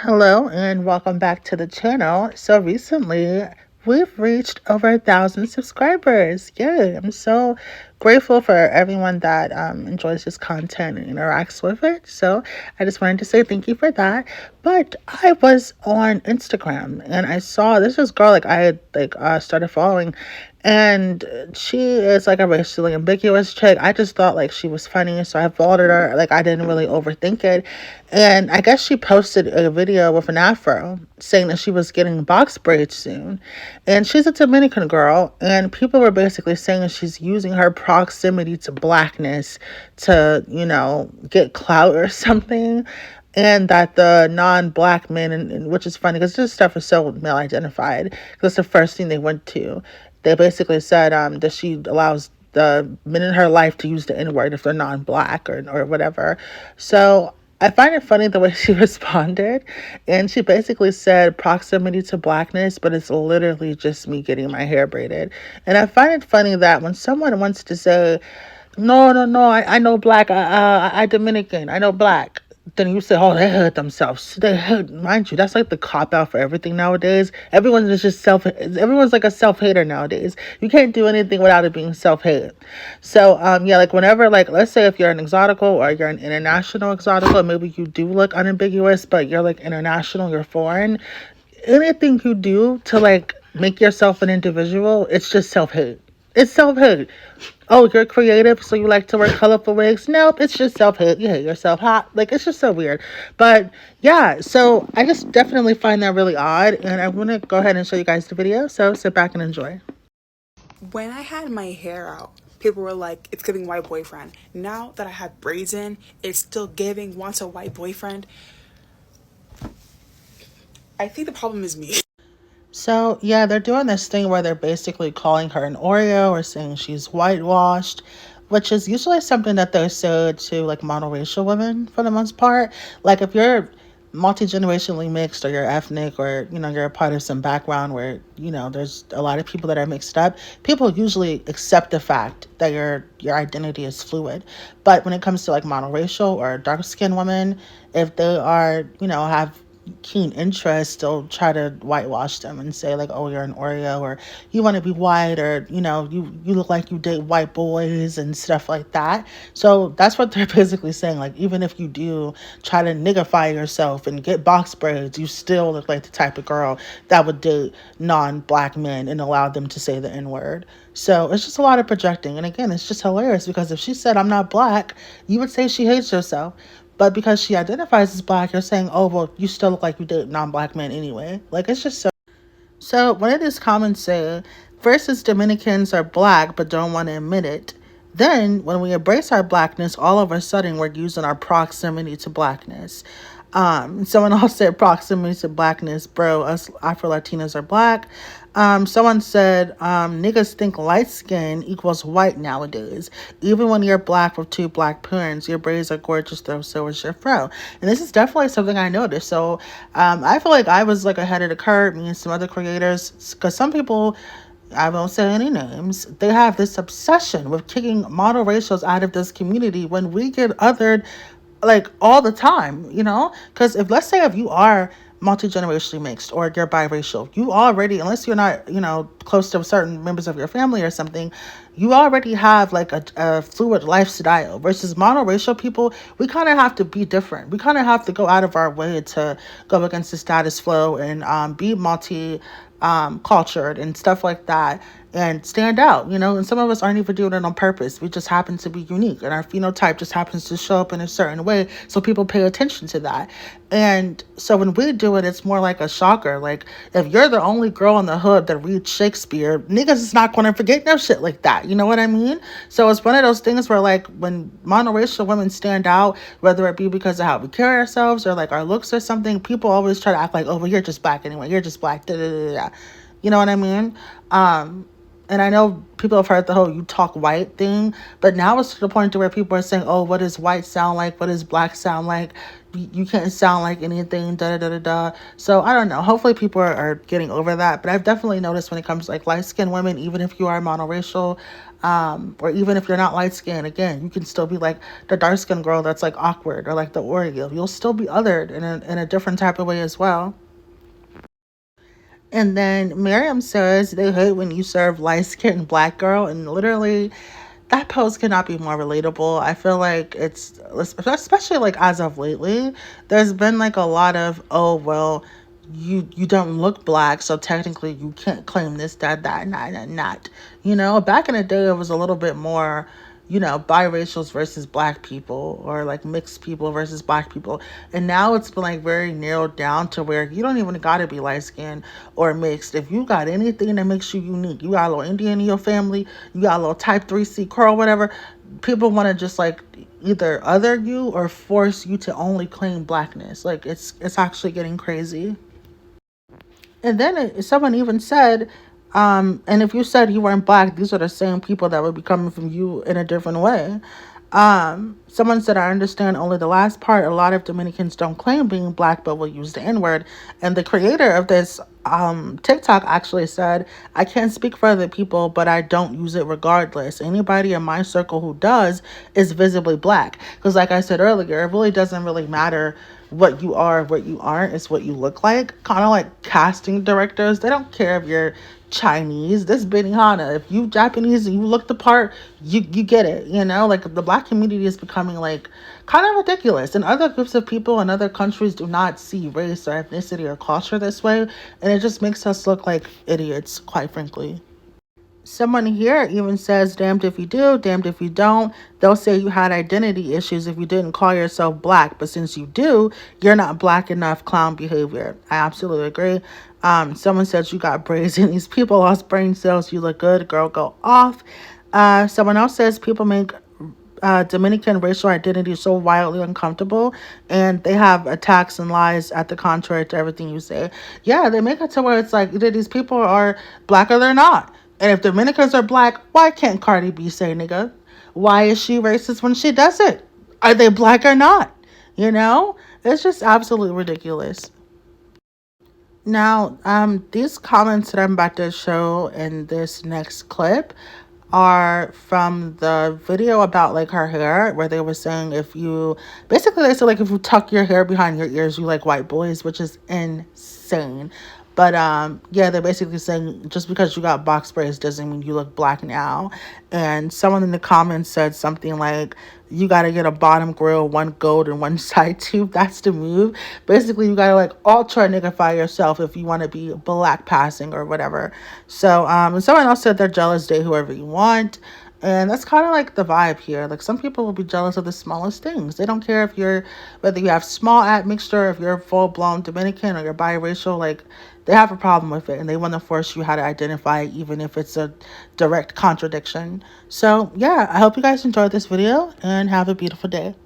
Hello and welcome back to the channel. So recently we've reached over 1,000 subscribers. Yeah, I'm so grateful for everyone that enjoys this content and interacts with it. So I just wanted to say thank you for that. But I was on Instagram and I saw this girl I had started following, and she is like a racially ambiguous chick. I just thought she was funny, so I followed her. I didn't really overthink it, and I guess she posted a video with an afro saying that she was getting box braids soon. And she's a Dominican girl, and people were basically saying that she's using her proximity to blackness to, get clout or something. And that the non-black men, and which is funny because this stuff is so male identified, because the first thing they went to, they basically said that she allows the men in her life to use the N-word if they're non-black or whatever. So I find it funny the way she responded. And she basically said proximity to blackness, but it's literally just me getting my hair braided. And I find it funny that when someone wants to say, no, no, no, I know black, I Dominican, I know black, then you say, oh, they hurt themselves. They hurt, mind you, that's like the cop out for everything nowadays. Everyone's like a self-hater nowadays. You can't do anything without it being self-hate. So, yeah, whenever, let's say if you're an exotical or you're an international exotical, maybe you do look unambiguous, but you're international, you're foreign. Anything you do to make yourself an individual, it's just self-hate. It's self-hate. Oh, you're creative, so you like to wear colorful wigs? Nope, it's just self-hate. You hate yourself. Hot. It's just so weird. But yeah, so I just definitely find that really odd, and I want to go ahead and show you guys the video. So sit back and enjoy. When I had my hair out, people were like, it's giving white boyfriend. Now that I have braids in, it's still giving wants a white boyfriend. I think the problem is me. So yeah, they're doing this thing where they're basically calling her an Oreo or saying she's whitewashed, which is usually something that they say to monoracial women for the most part. If you're multi-generationally mixed, or you're ethnic, or you're a part of some background where there's a lot of people that are mixed up, people usually accept the fact that your identity is fluid. But when it comes to monoracial or dark skinned women, if they are have keen interest, they'll try to whitewash them and say oh, you're an Oreo, or you want to be white, or you look like you date white boys and stuff like that. So that's what they're basically saying. Even if you do try to niggify yourself and get box braids, you still look like the type of girl that would date non-black men and allow them to say the N-word. So it's just a lot of projecting. And again, it's just hilarious because if she said I'm not black, you would say she hates herself. But because she identifies as black, you're saying, oh, well, you still look like you date non-black men anyway. It's just so. So one of these comments say, first is Dominicans are black but don't want to admit it. Then, when we embrace our blackness, all of a sudden we're using our proximity to blackness. Someone else said proximity to blackness, bro, us Afro-Latinos are black. Someone said, niggas think light skin equals white nowadays. Even when you're black with two black parents, your braids are gorgeous though, so is your fro. And this is definitely something I noticed. So, I feel like I was ahead of the curve, me and some other creators, because some people, I won't say any names, they have this obsession with kicking monoracials out of this community when we get othered all the time, because let's say if you are multi-generationally mixed or you're biracial, you already, unless you're not close to certain members of your family or something, you already have a fluid lifestyle. Versus monoracial people, we kind of have to be different. We kind of have to go out of our way to go against the status quo and be multi cultured and stuff like that, and stand out, and some of us aren't even doing it on purpose. We just happen to be unique, and our phenotype just happens to show up in a certain way, so people pay attention to that. And so when we do it, it's more like a shocker. If you're the only girl in the hood that reads Shakespeare, niggas is not going to forget no shit like that, you know what I mean? So it's one of those things where when monoracial women stand out, whether it be because of how we carry ourselves or our looks or something, people always try to act oh, well, you're just black anyway, you're just black, da, da, da, da. You know what I mean? And I know people have heard the whole you talk white thing, but now it's to the point to where people are saying, oh, what does white sound like? What does black sound like? You can't sound like anything, da da da da da. So I don't know. Hopefully people are getting over that. But I've definitely noticed when it comes to light skinned women, even if you are monoracial, Or even if you're not light skinned, again, you can still be like the dark skinned girl that's like awkward, or like the Oreo. You'll still be othered in a different type of way as well. And then Miriam says they hate when you serve light skinned black girl, and literally that post cannot be more relatable. I feel like it's, especially like as of lately, there's been like a lot of, oh well, you don't look black, so technically you can't claim this, that, not. Back in the day it was a little bit more, biracials versus black people, or like mixed people versus black people. And now it's been like very narrowed down to where you don't even gotta be light skinned or mixed. If you got anything that makes you unique, you got a little Indian in your family, you got a little type 3C curl, whatever, people want to just like either other you or force you to only claim blackness. Like it's actually getting crazy. And then someone even said, and if you said you weren't black, these are the same people that would be coming from you in a different way. Someone said, I understand only the last part. A lot of Dominicans don't claim being black, but will use the N word. And the creator of this TikTok actually said, I can't speak for other people, but I don't use it regardless. Anybody in my circle who does is visibly black. Because, like I said earlier, it really doesn't really matter what you are, what you aren't. It's what you look like. Kind of like casting directors. They don't care if you're Chinese. This Benihana. If you Japanese and you look the part, you get it. Like the black community is becoming like kind of ridiculous. And other groups of people in other countries do not see race or ethnicity or culture this way. And it just makes us look like idiots, quite frankly. Someone here even says, damned if you do, damned if you don't. They'll say you had identity issues if you didn't call yourself black, but since you do, you're not black enough. Clown behavior. I absolutely agree. Someone says you got braids and these people lost brain cells. You look good, girl, go off. Someone else says people make Dominican racial identity so wildly uncomfortable, and they have attacks and lies at the contrary to everything you say. Yeah, they make it to where it's like either these people are black or they're not. And if Dominicans are black, why can't Cardi B say nigga? Why is she racist when she does it? Are they black or not? It's just absolutely ridiculous. Now, these comments that I'm about to show in this next clip are from the video about like her hair, where they were saying if you basically they said like if you tuck your hair behind your ears, you like white boys, which is insane. But yeah, they're basically saying just because you got box braids doesn't mean you look black now. And someone in the comments said something like, you gotta get a bottom grill, one gold and one side tooth. That's the move. Basically, you gotta like ultra niggify yourself if you want to be black passing or whatever. So and someone else said they're jealous, date whoever you want. And that's kind of like the vibe here. Like some people will be jealous of the smallest things. They don't care if you're, whether you have small admixture, if you're full blown Dominican or you're biracial, like they have a problem with it and they want to force you how to identify it, even if it's a direct contradiction. So yeah, I hope you guys enjoyed this video and have a beautiful day.